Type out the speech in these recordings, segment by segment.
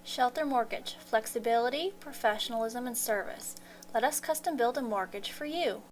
Shelter Mortgage, flexibility, professionalism, and service. Let us custom build a mortgage for you.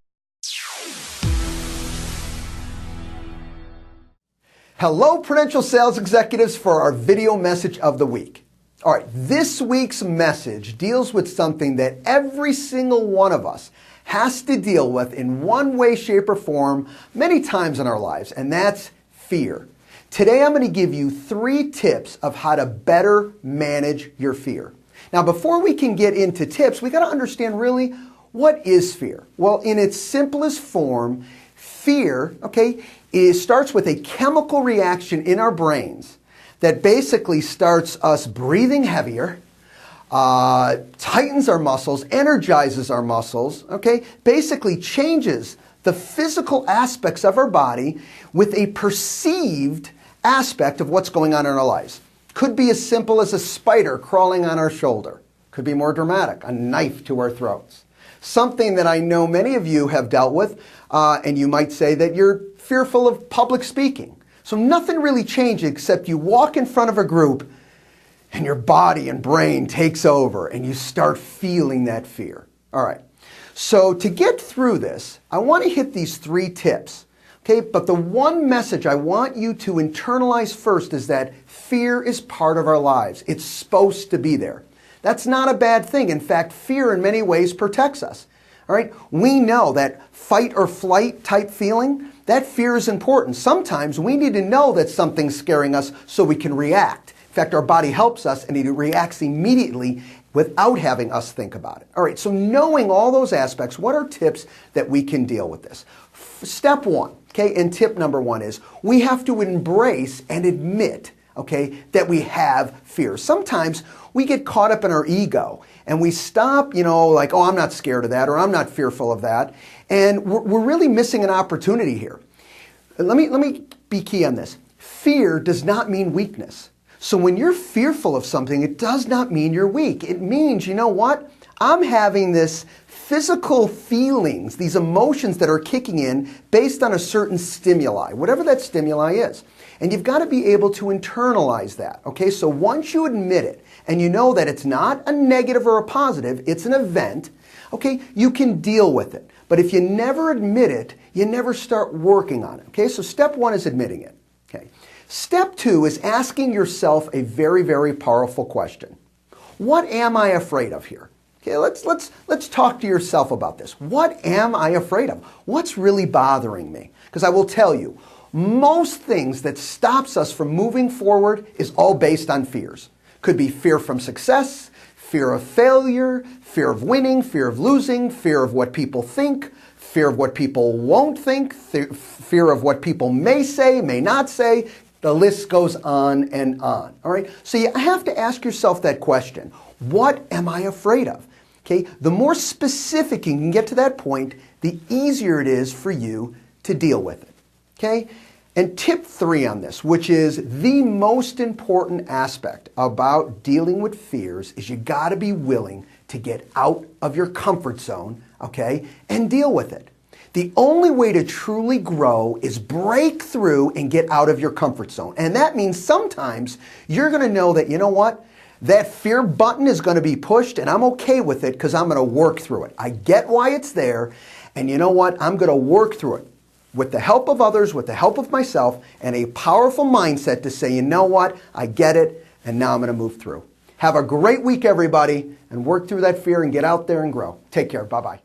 Hello, Prudential Sales Executives, for our video message of the week. All right, this week's message deals with something that every single one of us has to deal with in one way, shape, or form many times in our lives, and that's fear. Today, I'm going to give you 3 tips of how to better manage your fear. Now, before we can get into tips, we got to understand really what is fear. Well, in its simplest form, fear, starts with a chemical reaction in our brains that basically starts us breathing heavier, tightens our muscles, energizes our muscles, basically changes the physical aspects of our body with a perceived aspect of what's going on in our lives. Could be as simple as a spider crawling on our shoulder. Could be more dramatic, a knife to our throats. Something that I know many of you have dealt with, and you might say that you're fearful of public speaking. So nothing really changes except you walk in front of a group and your body and brain takes over and you start feeling that fear. All right. So to get through this, I want to hit these 3 tips. But the one message I want you to internalize first is that fear is part of our lives. It's supposed to be there. That's not a bad thing. In fact, fear in many ways protects us. All right? We know that fight or flight type feeling, that fear is important. Sometimes we need to know that something's scaring us so we can react. In fact, our body helps us and it reacts immediately without having us think about it. All right, so knowing all those aspects, what are tips that we can deal with this? Step 1, and tip number 1 is we have to embrace and admit, that we have fear. Sometimes we get caught up in our ego and we stop, like, oh, I'm not scared of that or I'm not fearful of that. And we're really missing an opportunity here. Let me be key on this. Fear does not mean weakness. So when you're fearful of something, it does not mean you're weak. It means, you know what? I'm having this physical feelings, these emotions that are kicking in based on a certain stimuli, whatever that stimuli is. And you've got to be able to internalize that, So once you admit it, and you know that it's not a negative or a positive, it's an event, you can deal with it. But if you never admit it, you never start working on it, So step 1 is admitting it, Step 2 is asking yourself a very, very powerful question. What am I afraid of here? Let's talk to yourself about this. What am I afraid of? What's really bothering me? Because I will tell you, most things that stops us from moving forward is all based on fears. Could be fear from success, fear of failure, fear of winning, fear of losing, fear of what people think, fear of what people won't think, fear of what people may say, may not say. The list goes on and on. All right. So you have to ask yourself that question. What am I afraid of? The more specific you can get to that point, the easier it is for you to deal with it. And tip 3 on this, which is the most important aspect about dealing with fears, is you got to be willing to get out of your comfort zone, and deal with it. The only way to truly grow is break through and get out of your comfort zone. And that means sometimes you're going to know that, you know what? That fear button is going to be pushed and I'm okay with it because I'm going to work through it. I get why it's there. And you know what? I'm going to work through it with the help of others, with the help of myself, and a powerful mindset to say, you know what? I get it. And now I'm going to move through. Have a great week, everybody, and work through that fear and get out there and grow. Take care. Bye-bye.